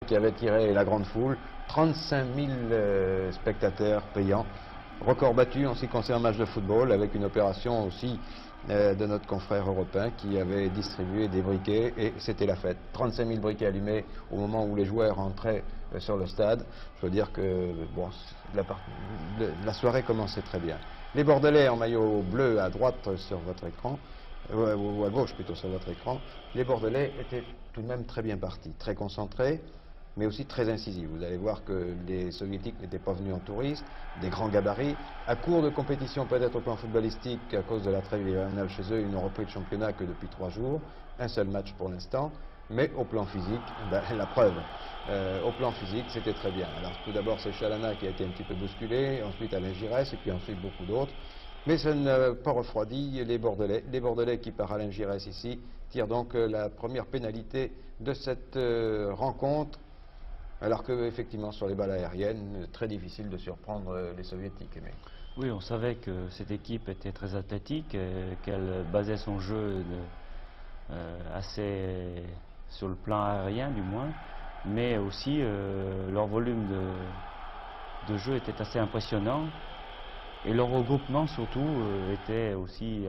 qui avait tiré la grande foule, 35 000 spectateurs payants. Record battu en ce qui concerne un match de football, avec une opération aussi de notre confrère européen qui avait distribué des briquets et c'était la fête. 35 000 briquets allumés au moment où les joueurs entraient sur le stade. Je veux dire que bon, la soirée commençait très bien. Les Bordelais en maillot bleu à droite sur votre écran, ou à gauche plutôt sur votre écran, les Bordelais étaient tout de même très bien partis, très concentrés, mais aussi très incisifs. Vous allez voir que les Soviétiques n'étaient pas venus en touristes, des grands gabarits. À court de compétition peut-être au plan footballistique, à cause de la trêve hivernale chez eux, ils n'ont repris le championnat que depuis 3 jours, un seul match pour l'instant, mais au plan physique, ben, la preuve. Au plan physique, c'était très bien. Alors tout d'abord c'est Chalana qui a été un petit peu bousculé, ensuite Alain Giresse et puis ensuite beaucoup d'autres. Mais ça n'a pas refroidi les Bordelais. Les Bordelais qui, par Alain Giresse ici, tirent donc la première pénalité de cette rencontre. Alors qu'effectivement, sur les balles aériennes, très difficile de surprendre les Soviétiques. Mais... Oui, on savait que cette équipe était très athlétique, qu'elle basait son jeu assez sur le plan aérien du moins, mais aussi leur volume de jeu était assez impressionnant et leur regroupement surtout était aussi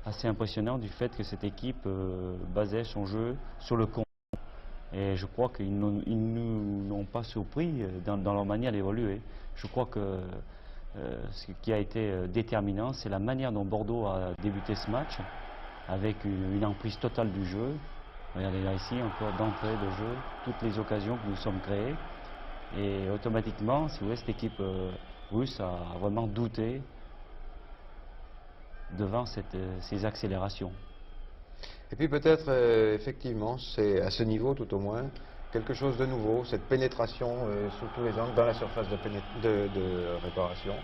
assez impressionnant du fait que cette équipe basait son jeu sur le compte. Et je crois qu'ils ne nous n'ont pas surpris dans leur manière d'évoluer. Je crois que ce qui a été déterminant, c'est la manière dont Bordeaux a débuté ce match, avec une emprise totale du jeu. Regardez là ici, encore d'entrée de jeu, toutes les occasions que nous sommes créées. Et automatiquement, si vous voulez, cette équipe russe a vraiment douté devant ces accélérations. Et puis peut-être, effectivement, c'est à ce niveau tout au moins, quelque chose de nouveau, cette pénétration sous tous les angles dans la surface de réparation.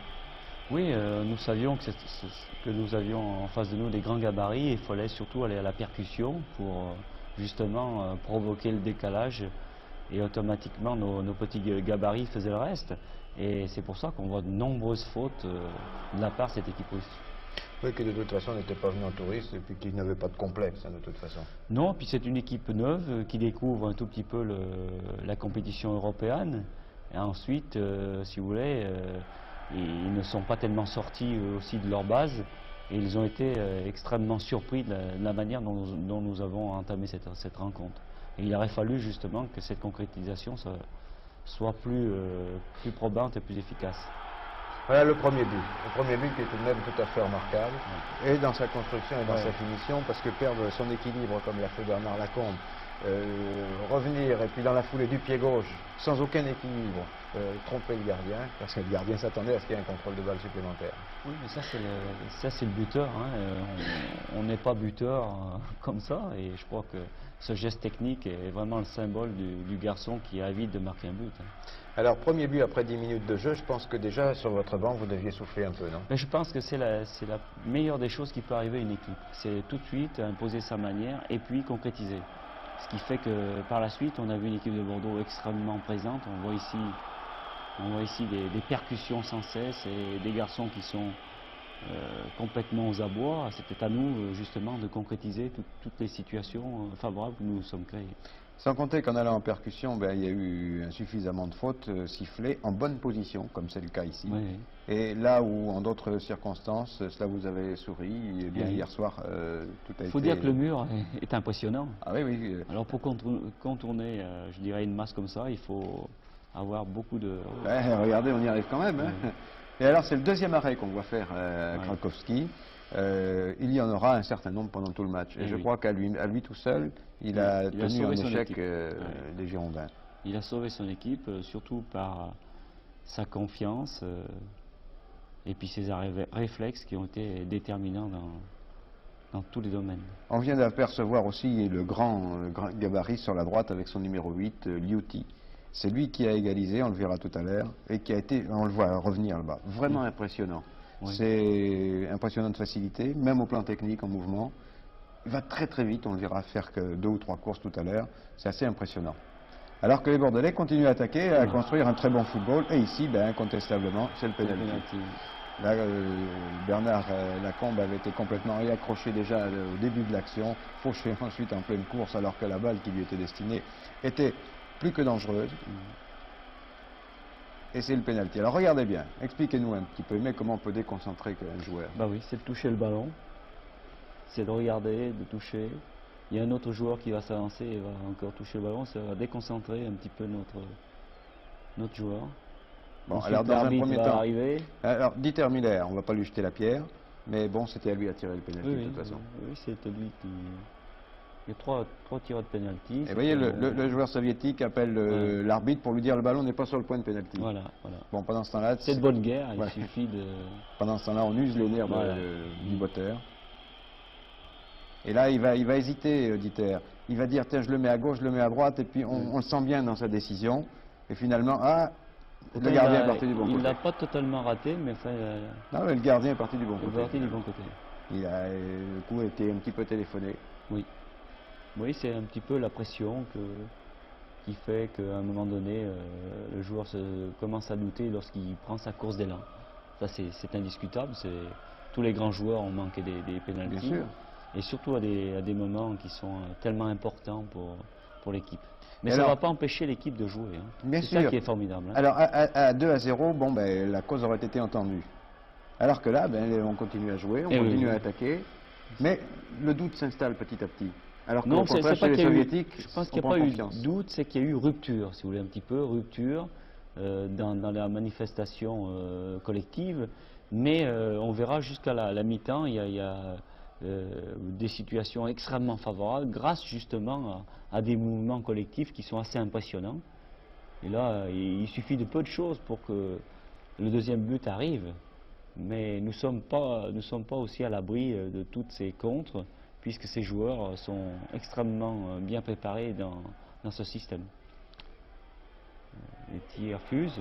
Oui, nous savions que nous avions en face de nous des grands gabarits et il fallait surtout aller à la percussion pour justement provoquer le décalage et automatiquement nos petits gabarits faisaient le reste. Et c'est pour ça qu'on voit de nombreuses fautes de la part de cette équipe russe. Oui, qui de toute façon n'était pas venu en touriste et puis qui n'avait pas de complexe hein, de toute façon. Non, puis c'est une équipe neuve qui découvre un tout petit peu la compétition européenne. Et ensuite, si vous voulez, ils ne sont pas tellement sortis aussi de leur base et ils ont été extrêmement surpris de la manière dont nous avons entamé cette rencontre. Et il aurait fallu justement que cette concrétisation soit plus probante et plus efficace. Voilà le premier but. Le premier but qui est tout de même tout à fait remarquable. Et dans sa construction et dans sa finition, parce que perdre son équilibre comme l'a fait Bernard Lacombe, revenir et puis dans la foulée du pied gauche, sans aucun équilibre, tromper le gardien, parce que le gardien s'attendait à ce qu'il y ait un contrôle de balle supplémentaire. Oui, mais ça c'est le buteur. Hein. On n'est pas buteur comme ça, et je crois que ce geste technique est vraiment le symbole du garçon qui est avide de marquer un but. Hein. Alors, premier but après 10 minutes de jeu, je pense que déjà sur votre banc, vous deviez souffler un peu, non? Mais je pense que c'est la meilleure des choses qui peut arriver à une équipe. C'est tout de suite imposer sa manière et puis concrétiser. Ce qui fait que par la suite, on a vu une équipe de Bordeaux extrêmement présente. On voit ici des percussions sans cesse et des garçons qui sont complètement aux abois. C'était à nous justement de concrétiser toutes les situations favorables que nous nous sommes créées. Sans compter qu'en allant en percussion, ben, il y a eu insuffisamment de fautes sifflées en bonne position, comme c'est le cas ici. Oui. Et là où, en d'autres circonstances, cela vous avait souri, eh bien, Oui. Hier soir, tout a été... Il faut dire que le mur est impressionnant. Ah oui, oui. Alors pour contourner, je dirais, une masse comme ça, il faut avoir beaucoup de... Ouais, regardez, on y arrive quand même. Hein. Oui. Et alors, c'est le deuxième arrêt qu'on va faire à Oui. Krakowski. Il y en aura un certain nombre pendant tout le match. Et je crois qu'à lui tout seul, il a tenu en échec les Girondins. Il a sauvé son équipe, surtout par sa confiance et puis ses réflexes qui ont été déterminants dans tous les domaines. On vient d'apercevoir aussi le grand gabarit sur la droite avec son numéro 8, Liuti. C'est lui qui a égalisé, on le verra tout à l'heure, et qui a été, on le voit revenir là-bas. Vraiment impressionnant. Oui. C'est impressionnant de facilité, même au plan technique, en mouvement. Il va très très vite, on le verra faire que 2 ou 3 courses tout à l'heure. C'est assez impressionnant. Alors que les Bordelais continuent à attaquer, à construire un très bon football. Et ici, ben, incontestablement, c'est le pénalty. Là, Bernard Lacombe avait été complètement réaccroché déjà au début de l'action, fauché ensuite en pleine course, alors que la balle qui lui était destinée était plus que dangereuse. Et c'est le pénalty. Alors regardez bien, expliquez-nous un petit peu, mais comment on peut déconcentrer un joueur? Bah oui, c'est de toucher le ballon, c'est de regarder, de toucher. Il y a un autre joueur qui va s'avancer et va encore toucher le ballon, ça va déconcentrer un petit peu notre joueur. Bon, Ensuite, alors dans un l'arbitre premier va temps, arriver. alors Dieter Miller, on ne va pas lui jeter la pierre, mais bon, c'était à lui à tirer le pénalty de toute façon. Oui, c'est lui qui... Il y a trois tireurs de pénalty. Et vous voyez, le joueur soviétique appelle l'arbitre pour lui dire le ballon n'est pas sur le point de pénalty. Voilà, voilà. Bon, pendant ce temps-là... C'est de bonne guerre, il Ouais. suffit de... Pendant ce temps-là, on use les nerfs Voilà. du moteur. Et là, il va hésiter, Dieter. Il va dire, tiens, je le mets à gauche, je le mets à droite, et puis on le sent bien dans sa décision. Et finalement, le gardien est parti du bon côté. Il l'a pas totalement raté, mais enfin... Non, mais le gardien est parti du bon il est côté. parti du bon côté. Le coup a été un petit peu téléphoné. Oui. Oui, c'est un petit peu la pression qui fait qu'à un moment donné, le joueur commence à douter lorsqu'il prend sa course d'élan. Ça, c'est indiscutable. Tous les grands joueurs ont manqué des pénaltys. Bien sûr. Et surtout à des moments qui sont tellement importants pour l'équipe. Mais alors, ça ne va pas empêcher l'équipe de jouer. Hein. Bien C'est sûr. ça qui est formidable. Hein. Alors, à 2-0, bon, ben, la cause aurait été entendue. Alors que là, ben, on continue à jouer, on continue à attaquer. Mais le doute s'installe petit à petit. Alors non, c'est pas chez les Soviétiques, je pense on qu'il n'y a prend pas confiance. eu doute, c'est qu'il y a eu rupture, si vous voulez, un petit peu, rupture dans la manifestation collective. Mais on verra jusqu'à la mi-temps, il y a des situations extrêmement favorables grâce justement à des mouvements collectifs qui sont assez impressionnants. Et là, il suffit de peu de choses pour que le deuxième but arrive. Mais nous ne sommes pas aussi à l'abri de toutes ces contres, puisque ces joueurs sont extrêmement bien préparés dans ce système. Les tirs fusent,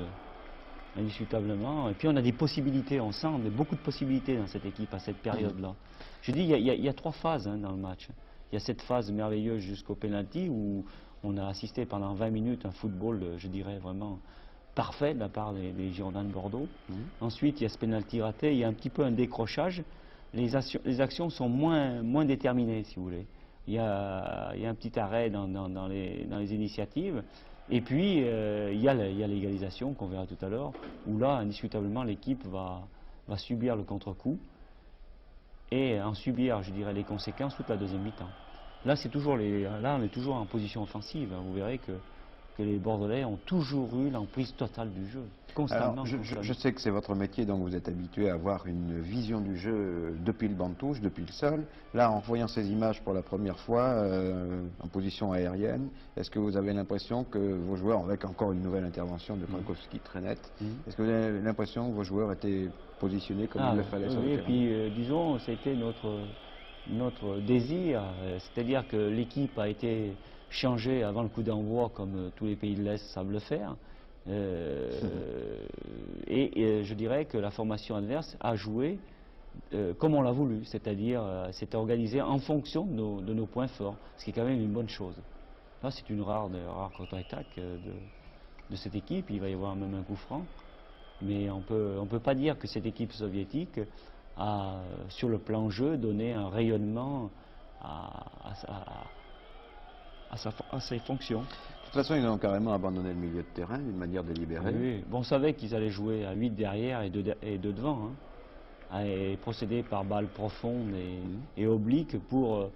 indiscutablement. Et puis on a des possibilités, on sent beaucoup de possibilités dans cette équipe à cette période-là. Je dis, il y a trois phases dans le match. Il y a cette phase merveilleuse jusqu'au penalty où on a assisté pendant 20 minutes à un football, je dirais, vraiment parfait de la part des Girondins de Bordeaux. Ensuite, il y a ce penalty raté, il y a un petit peu un décrochage. Les actions sont moins déterminées, si vous voulez. Il y a un petit arrêt dans les initiatives. Et puis, il y a l'égalisation qu'on verra tout à l'heure, où là, indiscutablement, l'équipe va subir le contre-coup et en subir, je dirais, les conséquences toute la deuxième mi-temps. Là, on est toujours en position offensive. Vous verrez que les Bordelais ont toujours eu l'emprise totale du jeu, constamment. Alors, je sais que c'est votre métier, donc vous êtes habitué à avoir une vision du jeu depuis le banc de touche, depuis le sol. Là, en voyant ces images pour la première fois, en position aérienne, est-ce que vous avez l'impression que vos joueurs, avec encore une nouvelle intervention de Frankowski très nette, est-ce que vous avez l'impression que vos joueurs étaient positionnés comme il le fallait sur le terrain? Et puis, disons, c'était notre désir, c'est-à-dire que l'équipe a été changée avant le coup d'envoi, comme tous les pays de l'Est savent le faire. Et je dirais que la formation adverse a joué comme on l'a voulu, c'est-à-dire s'est organisée en fonction de nos points forts, ce qui est quand même une bonne chose. Là, c'est une rare contre-attaque de cette équipe, il va y avoir même un coup franc, mais on peut pas dire que cette équipe soviétique a, sur le plan jeu, donné un rayonnement à ses fonctions. De toute façon, ils ont carrément abandonné le milieu de terrain d'une manière délibérée. Oui. Bon, on savait qu'ils allaient jouer à 8 derrière et 2 devant, hein, et procéder par balles profondes et obliques pour,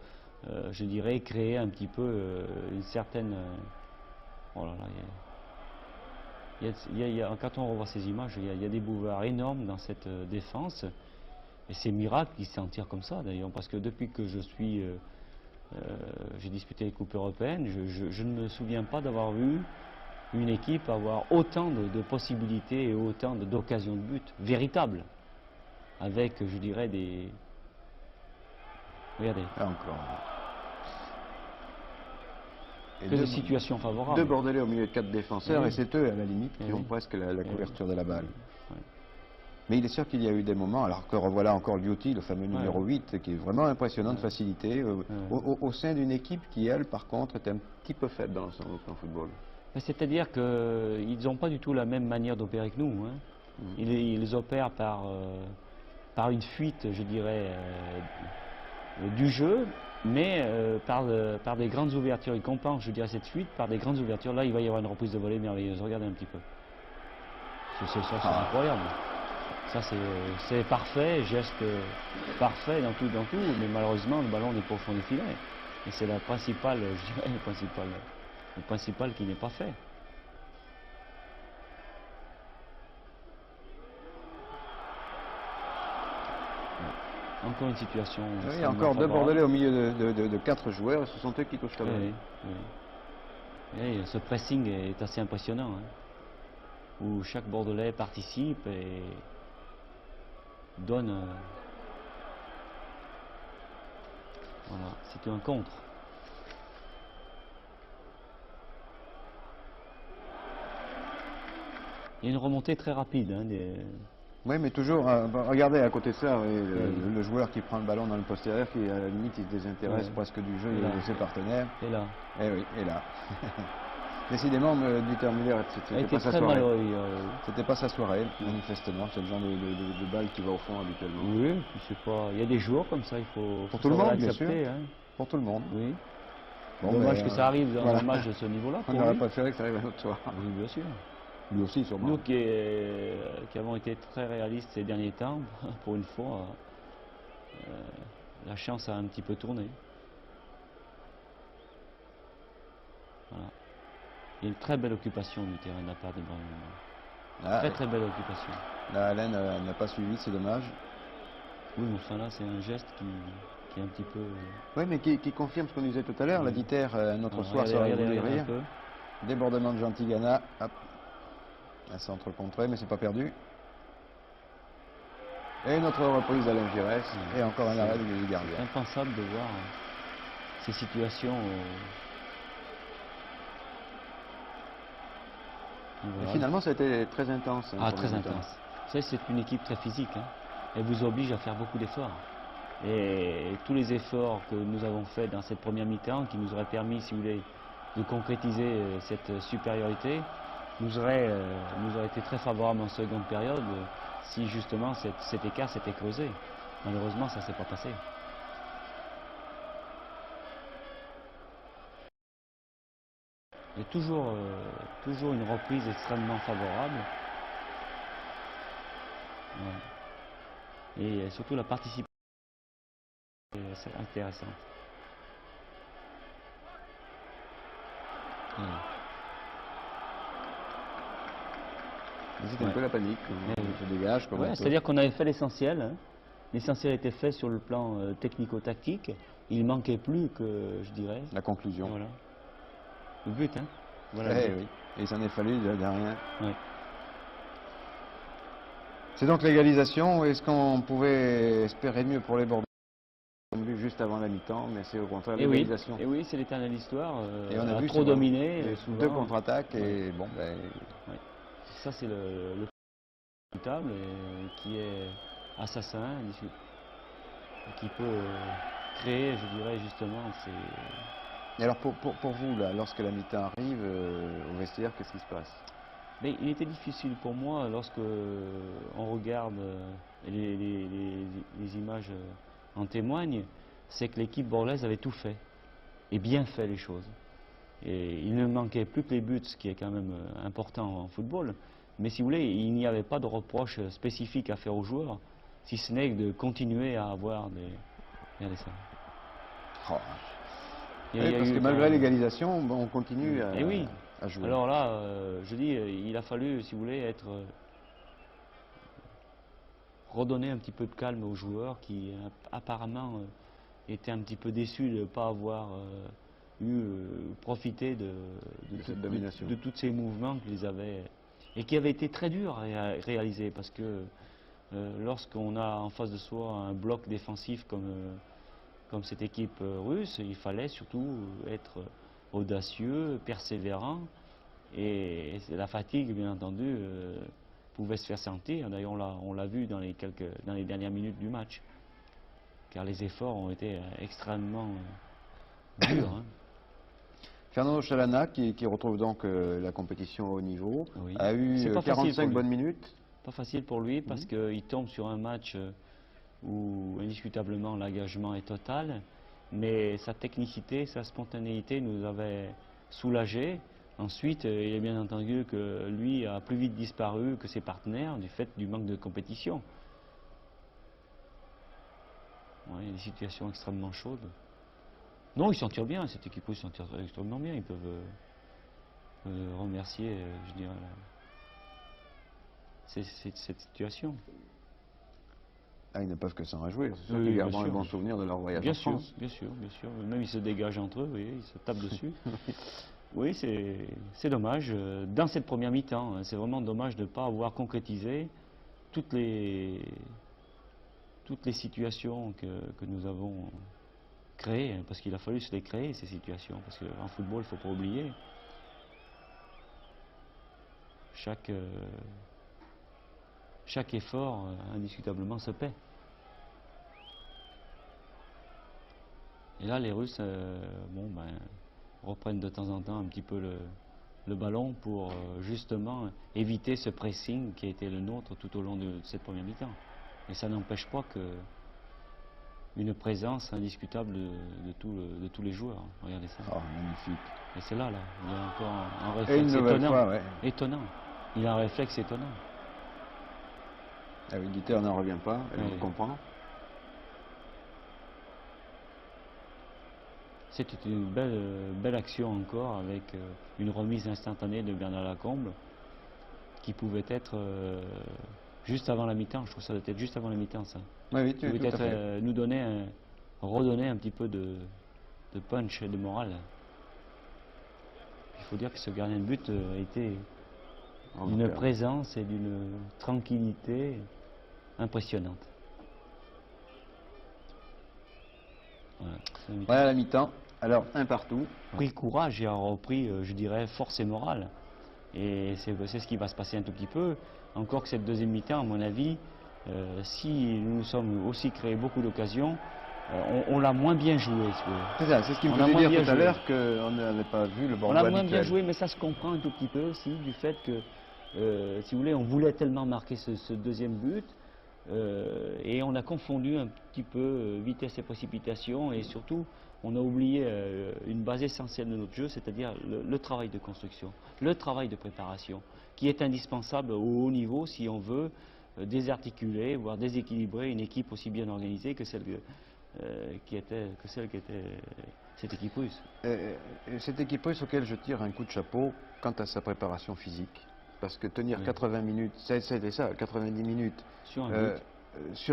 je dirais, créer un petit peu une certaine... oh là là, quand on revoit ces images, il y a des boulevards énormes dans cette défense. Et c'est miracle qu'ils s'en tirent comme ça, d'ailleurs, parce que depuis que j'ai disputé les coupes européennes, je ne me souviens pas d'avoir vu une équipe avoir autant de possibilités et autant d'occasions de but véritables, avec, je dirais, des... Regardez. Là encore. Et des situations favorables. Deux Bordelais au milieu de 4 défenseurs, et c'est eux, à la limite, qui ont presque la couverture de la balle. Mais il est sûr qu'il y a eu des moments, alors que revoilà encore Liuti, le fameux numéro 8, qui est vraiment impressionnant de facilité, au sein d'une équipe qui, elle, par contre, est un petit peu faible dans l'ensemble au plan football. C'est-à-dire qu'ils n'ont pas du tout la même manière d'opérer que nous. Hein. Ils opèrent par une fuite, je dirais, du jeu, Mais par des grandes ouvertures, il compense, je dirais, cette fuite par des grandes ouvertures. Là, il va y avoir une reprise de volée merveilleuse. Regardez un petit peu. C'est incroyable. Ça, c'est parfait, geste parfait dans tout, mais malheureusement, le ballon n'est pas au fond du filet. Et c'est la principale, je dirais, le principal qui n'est pas fait. Encore une situation. Oui, encore deux Bordelais au milieu de 4 joueurs, et ce sont eux qui touchent le ballon. Oui. Ce pressing est assez impressionnant, hein, où chaque Bordelais participe et donne. Voilà, c'est un contre. Il y a une remontée très rapide. Hein, Oui, mais toujours, regardez à côté de ça, le joueur qui prend le ballon dans le postérieur, qui à la limite il se désintéresse presque du jeu de ses partenaires. Et là. Eh oui, et là. Décidément, Dieter Müller, c'était pas sa soirée. C'était pas sa soirée, manifestement. C'est le genre de balle qui va au fond habituellement. Oui, c'est pas. Il y a des joueurs comme ça, il faut. Pour tout le monde, bien sûr. Hein. Pour tout le monde. Oui. Bon, dommage que ça arrive dans un match de ce niveau-là. On aurait préféré que ça arrive un autre soir. Oui, bien sûr. Lui aussi, sûrement. Nous qui avons été très réalistes ces derniers temps, pour une fois, la chance a un petit peu tourné. Voilà. Il y a une très belle occupation du terrain de la part des Browns. Très belle occupation. La Alain n'a pas suivi, c'est dommage. Oui, mais enfin là, c'est un geste qui est un petit peu... Oui, mais qui confirme ce qu'on disait tout à l'heure. La Dieter, notre soir, ça aurait voulu rire. Débordement de Gentilgana. Hop. Un centre contré, mais c'est pas perdu. Et notre reprise d'Alain Giresse. Et encore un arrêt du gardien. C'est impensable de voir ces situations. Et finalement, ça a été très intense. Hein, très intense. Vous savez, c'est une équipe très physique. Hein. Elle vous oblige à faire beaucoup d'efforts. Et tous les efforts que nous avons faits dans cette première mi-temps, qui nous auraient permis, si vous voulez, de concrétiser cette supériorité, nous aurait été très favorable en seconde période si justement cet écart s'était creusé. Malheureusement, ça ne s'est pas passé. Il y a toujours une reprise extrêmement favorable. Ouais. Et surtout la participation est intéressante. Ouais. C'était un peu la panique, on se dégage. C'est-à-dire qu'on avait fait l'essentiel. Hein. L'essentiel était fait sur le plan technico-tactique. Il manquait plus que, je dirais... La conclusion. Voilà. Le but, hein. Voilà. Oui. Et il s'en est fallu de rien. Oui. C'est donc l'égalisation. Est-ce qu'on pouvait espérer mieux pour les Bordelais? On a vu juste avant la mi-temps, mais c'est au contraire l'égalisation. Et oui, c'est l'éternelle histoire. Et on a vu trop dominé. Deux contre-attaques et bon, ben... Oui. Ça, c'est le table qui est assassin, qui peut créer, je dirais justement, Et alors pour vous, là, lorsque la mi-temps arrive au vestiaire, qu'est-ce qui se passe? Mais il était difficile pour moi lorsque on regarde les images en témoignent, c'est que l'équipe bordelaise avait tout fait et bien fait les choses. Et il ne manquait plus que les buts, ce qui est quand même important en football. Mais si vous voulez, il n'y avait pas de reproche spécifique à faire aux joueurs, si ce n'est de continuer à avoir des... Regardez ça. Oh. Parce que malgré l'égalisation, on continue à jouer. Alors là, je dis, il a fallu, si vous voulez, redonner un petit peu de calme aux joueurs qui apparemment étaient un petit peu déçus de ne pas avoir profité de tous ces mouvements qu'ils avaient et qui avaient été très durs à réaliser, parce que lorsqu'on a en face de soi un bloc défensif comme cette équipe russe, il fallait surtout être audacieux, persévérant, et la fatigue, bien entendu, pouvait se faire sentir. D'ailleurs, on l'a vu dans les dernières minutes du match, car les efforts ont été extrêmement durs. Hein. Fernando Chalana, qui retrouve donc la compétition au haut niveau, a eu 45 bonnes minutes. Pas facile pour lui, parce qu'il tombe sur un match où indiscutablement l'engagement est total, mais sa technicité, sa spontanéité nous avait soulagés. Ensuite, il est bien entendu que lui a plus vite disparu que ses partenaires du fait du manque de compétition. Ouais, il y a des situations extrêmement chaudes. Non, ils s'en tirent bien, cette équipe, ils s'en tirent extrêmement bien. Ils peuvent remercier, je dirais, cette situation. Ah, ils ne peuvent que s'en réjouir. C'est sûr Oui, qu'ils bien garderont un sûr. bon souvenir de leur voyage Bien en sûr, France. bien sûr, bien sûr. Même ils se dégagent entre eux, vous voyez, ils se tapent dessus. Oui, c'est dommage. Dans cette première mi-temps, hein, c'est vraiment dommage de ne pas avoir concrétisé toutes les situations que nous avons créées, hein, parce qu'il a fallu se les créer, ces situations, parce qu'en football, il ne faut pas oublier, chaque effort, indiscutablement, se paie. Et là, les Russes reprennent de temps en temps un petit peu le ballon pour justement éviter ce pressing qui a été le nôtre tout au long de cette première mi-temps. Et ça n'empêche pas une présence indiscutable de tous les joueurs. Regardez ça. Oh, magnifique. Et c'est là, il y a encore un Et réflexe une nouvelle étonnant. fois, ouais. Étonnant. Il a un réflexe étonnant. Ah oui, Dieter n'en revient pas, elle Ouais. vous comprend. C'était une belle action encore avec une remise instantanée de Bernard Lacombe qui pouvait être juste avant la mi-temps. Je trouve que ça doit être juste avant la mi-temps, ça. Oui, tu es tout à fait. Nous redonner un petit peu de punch et de morale. Il faut dire que ce gardien de but était d'une présence et d'une tranquillité impressionnante. Voilà la mi-temps. Alors, un partout. Pris courage et a repris, je dirais, force et morale. Et c'est ce qui va se passer un tout petit peu. Encore que cette deuxième mi-temps, à mon avis, si nous nous sommes aussi créé beaucoup d'occasions, on l'a moins bien joué. C'est ça, c'est ce qui me faisait dire tout à l'heure qu'on n'avait pas vu le Bordeaux On l'a moins habituel. bien joué, mais ça se comprend un tout petit peu aussi du fait que, si vous voulez, on voulait tellement marquer ce deuxième but, et on a confondu un petit peu vitesse et précipitation, et surtout, on a oublié une base essentielle de notre jeu, c'est-à-dire le travail de construction, le travail de préparation, qui est indispensable au haut niveau si on veut désarticuler, voire déséquilibrer une équipe aussi bien organisée que celle qui était cette équipe russe. Cette équipe russe auquel je tire un coup de chapeau quant à sa préparation physique. Parce que tenir 80 minutes, c'était ça, 90 minutes sur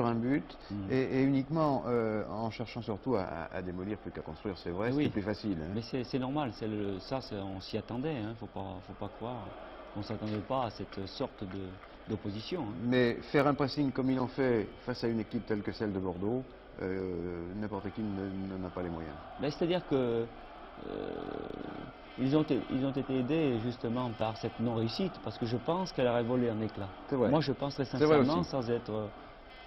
un but, et uniquement en cherchant surtout à démolir plus qu'à construire, c'est vrai, c'était plus facile. Hein. Mais c'est normal, on s'y attendait, hein, faut pas croire qu'on ne s'attendait pas à cette sorte d'opposition. Hein. Mais faire un pressing comme ils l'ont fait face à une équipe telle que celle de Bordeaux, n'importe qui n'en a pas les moyens. C'est-à-dire que ils ont été aidés justement par cette non-réussite, parce que je pense qu'elle aurait volé en éclats. Moi je pense très sincèrement, sans être,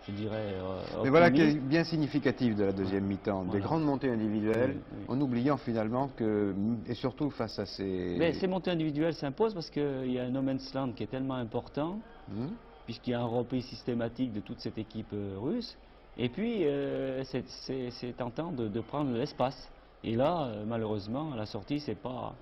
je dirais, mais voilà qui est bien significatif de la deuxième mi-temps, des grandes montées individuelles, en oubliant finalement que, et surtout face à ces... Mais ces montées individuelles s'imposent parce qu'il y a un no man's land qui est tellement important, puisqu'il y a un repli systématique de toute cette équipe russe, et puis c'est tentant de prendre l'espace. Et là, malheureusement, à la sortie, c'est pas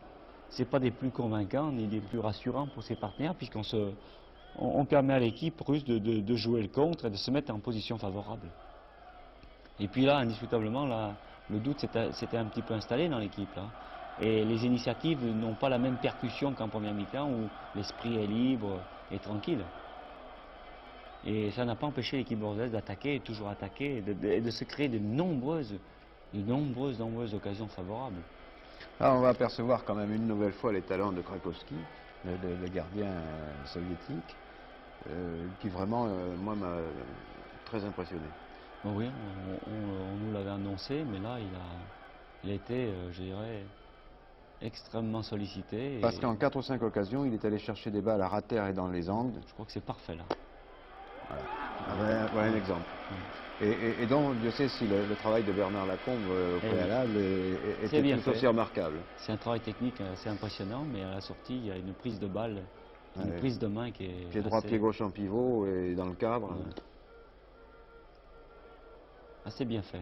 des plus convaincants ni des plus rassurants pour ses partenaires, puisqu'on permet à l'équipe russe de jouer le contre et de se mettre en position favorable. Et puis là, indiscutablement, le doute s'était un petit peu installé dans l'équipe. Et les initiatives n'ont pas la même percussion qu'en première mi-temps, où l'esprit est libre et tranquille. Et ça n'a pas empêché l'équipe bordelaise d'attaquer, toujours attaquer, et de se créer de nombreuses occasions favorables. Là, on va apercevoir quand même une nouvelle fois les talents de Krakowski, le gardien soviétique, qui vraiment, moi, m'a très impressionné. Bon, oui, on nous l'avait annoncé, mais là, il a été, je dirais, extrêmement sollicité. Parce qu'en 4 ou 5 occasions, il est allé chercher des balles à ras terre et dans les angles. Je crois que c'est parfait, là. Voilà un exemple. Et donc, Dieu sait si le travail de Bernard Lacombe au préalable était tout aussi remarquable. C'est un travail technique assez impressionnant, mais à la sortie, il y a une prise de balle, une prise de main qui est pied droit, pied gauche en pivot et dans le cadre. Assez bien fait.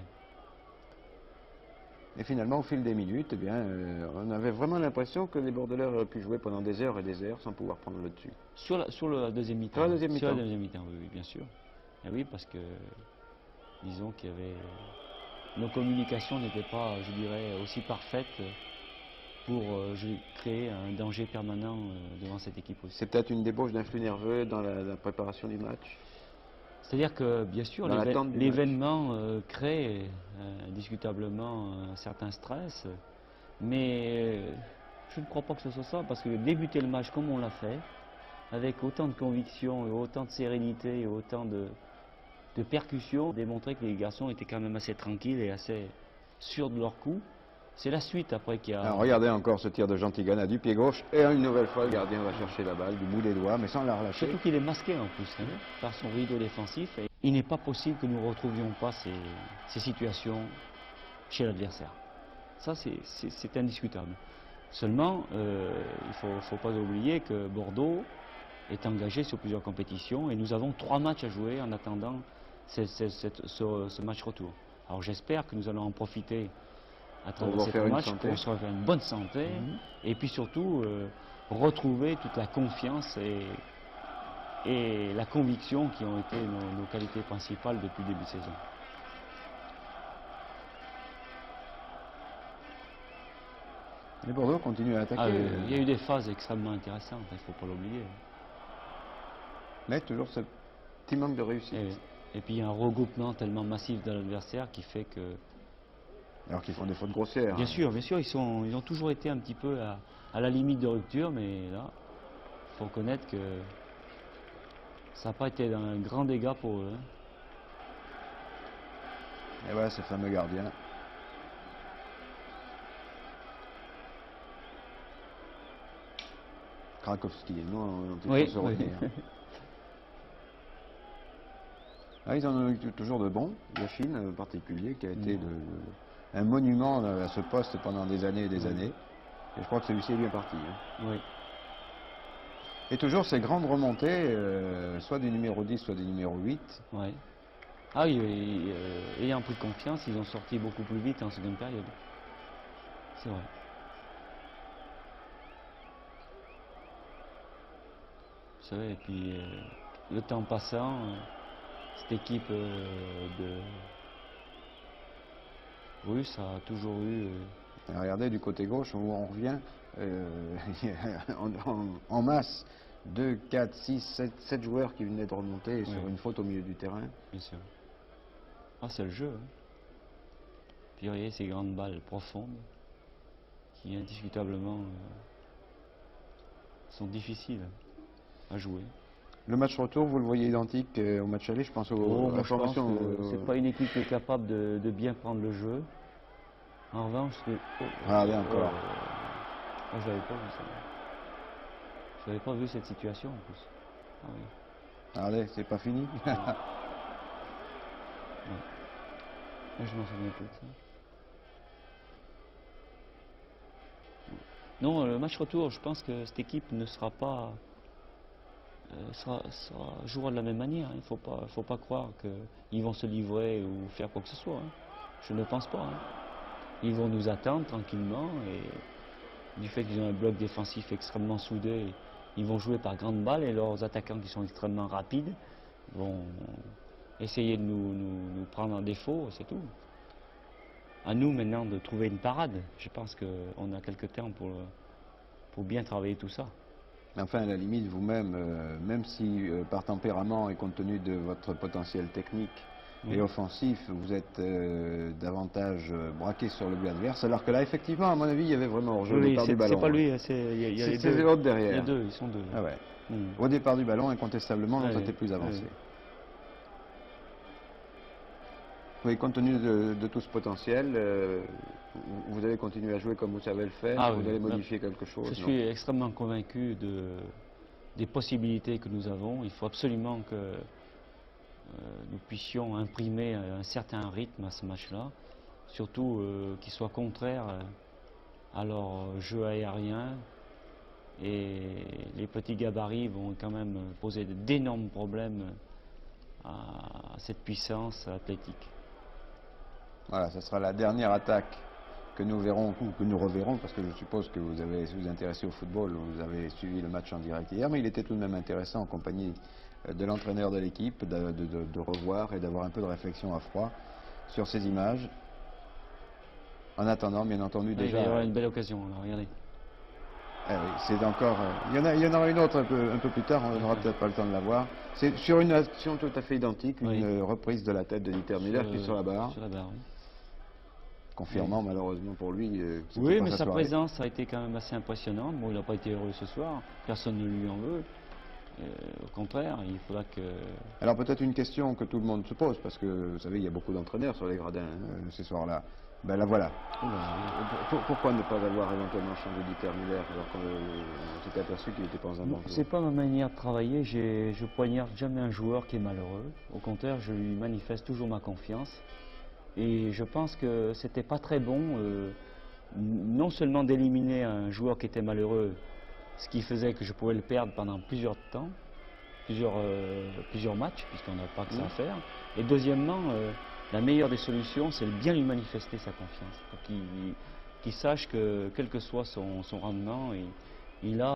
Et finalement, au fil des minutes, eh bien, on avait vraiment l'impression que les Bordelais auraient pu jouer pendant des heures et des heures sans pouvoir prendre le dessus. Sur la deuxième mi-temps. Sur la deuxième Sur la mi-temps. deuxième mi-temps, oui, oui, bien sûr. Et oui, parce que disons qu'il y avait nos communications n'étaient pas, je dirais, aussi parfaites pour créer un danger permanent devant cette équipe aussi. C'est peut-être une débauche d'influx nerveux dans la préparation du match. C'est-à-dire que, bien sûr, Dans l'attente du l'événement crée indiscutablement un certain stress, mais je ne crois pas que ce soit ça, parce que débuter le match comme on l'a fait, avec autant de conviction et autant de sérénité et autant de percussion, démontrer que les garçons étaient quand même assez tranquilles et assez sûrs de leur coup. C'est la suite après qui a... Alors, regardez encore ce tir de Gentigana du pied gauche, et une nouvelle fois le gardien va chercher la balle du bout des doigts, mais sans la relâcher. Surtout qu'il est masqué en plus, hein, par son rideau défensif. Et il n'est pas possible que nous ne retrouvions pas ces situations chez l'adversaire. Ça, c'est indiscutable. Seulement, il ne faut pas oublier que Bordeaux est engagé sur plusieurs compétitions et nous avons 3 matchs à jouer en attendant ce match retour. Alors j'espère que nous allons en profiter à travers ces matchs pour se faire une bonne santé et puis surtout retrouver toute la confiance et la conviction qui ont été nos qualités principales depuis le début de saison. Les Bordeaux continuent à attaquer. Il y a eu des phases extrêmement intéressantes, il ne faut pas l'oublier. Mais toujours ce petit manque de réussite. Et puis il y a un regroupement tellement massif de l'adversaire qui fait que... Alors qu'ils font des fautes grossières. Bien sûr, ils ont toujours été un petit peu à la limite de rupture, mais là, il faut reconnaître que ça n'a pas été un grand dégât pour eux. Hein. Et voilà ce fameux gardien. Krakowski, nous on peut se retenir. Ah, ils en ont eu toujours de bons. Yachine en particulier, qui a été un monument à ce poste pendant des années et des années. Et je crois que celui-ci est bien parti. Hein. Oui. Et toujours ces grandes remontées, soit du numéro 10, soit du numéro 8. Oui. Ah oui, ayant pris confiance, ils ont sorti beaucoup plus vite en seconde période. C'est vrai. Vous savez, et puis le temps passant, cette équipe russe a toujours eu... Regardez du côté gauche où on revient en masse 2, 4, 6, 7 joueurs qui venaient de remonter sur une faute au milieu du terrain. Bien sûr. Ah, c'est le jeu. Hein. Puis vous voyez ces grandes balles profondes qui indiscutablement sont difficiles à jouer. Le match retour, vous le voyez identique au match aller, je pense aux informations. C'est pas une équipe qui est capable de bien prendre le jeu. En revanche, regardez encore. Moi, je n'avais pas vu ça. Je n'avais pas vu cette situation en plus. Ah oui. Regardez, c'est pas fini. Ouais. Moi, je m'en souviens plus de ça. Non, le match retour, je pense que cette équipe ne sera pas... jouera de la même manière. Il ne faut pas croire qu'ils vont se livrer ou faire quoi que ce soit. Hein. Je ne pense pas. Hein. Ils vont nous attendre tranquillement et du fait qu'ils ont un bloc défensif extrêmement soudé, ils vont jouer par grandes balles et leurs attaquants qui sont extrêmement rapides vont essayer de nous prendre en défaut, c'est tout. À nous maintenant de trouver une parade. Je pense qu'on a quelques temps pour bien travailler tout ça. Enfin, à la limite, vous-même, même si par tempérament et compte tenu de votre potentiel technique et offensif, vous êtes davantage braqué sur le but adverse, alors que là, effectivement, à mon avis, il y avait vraiment hors-jeu au départ du ballon. C'est pas lui, il y a les deux. C'est l'autre derrière. Il y a deux, ils sont deux. Ah ouais. Au départ du ballon, incontestablement, vous étiez plus avancé. Oui, compte tenu de tout ce potentiel, vous allez continuer à jouer comme vous savez le faire, vous allez modifier quelque chose? Je suis extrêmement convaincu des possibilités que nous avons. Il faut absolument que nous puissions imprimer un certain rythme à ce match-là, surtout qu'il soit contraire à leur jeu aérien. Et les petits gabarits vont quand même poser d'énormes problèmes à cette puissance athlétique. Voilà, ce sera la dernière attaque que nous verrons ou que nous reverrons, parce que je suppose que vous vous intéressez au football, vous avez suivi le match en direct hier, mais il était tout de même intéressant en compagnie de l'entraîneur de l'équipe de revoir et d'avoir un peu de réflexion à froid sur ces images. En attendant, bien entendu, déjà... Il y aura une belle occasion, alors, regardez. Eh oui, c'est encore... il y en aura une autre un peu plus tard, on n'aura peut-être pas le temps de la voir. C'est sur une action tout à fait identique, une reprise de la tête de Dieter Müller qui est sur la barre. Sur la barre, oui. Confirmant malheureusement pour lui. Oui, mais sa présence a été quand même assez impressionnante. Bon, il n'a pas été heureux ce soir, personne ne lui en veut. Au contraire, il faudra que... Alors peut-être une question que tout le monde se pose, parce que vous savez, il y a beaucoup d'entraîneurs sur les gradins ces soirs-là. Ben la voilà. Pourquoi ne pas avoir éventuellement changé Dieter Müller alors qu'on s'était aperçu qu'il n'était pas en un bon jour? C'est pas ma manière de travailler, je poignarde jamais un joueur qui est malheureux. Au contraire, je lui manifeste toujours ma confiance. Et je pense que c'était pas très bon, non seulement d'éliminer un joueur qui était malheureux, ce qui faisait que je pouvais le perdre pendant plusieurs matchs, puisqu'on n'a pas que ça à faire. Et deuxièmement, la meilleure des solutions, c'est de bien lui manifester sa confiance, pour qu'il sache que, quel que soit son rendement, il a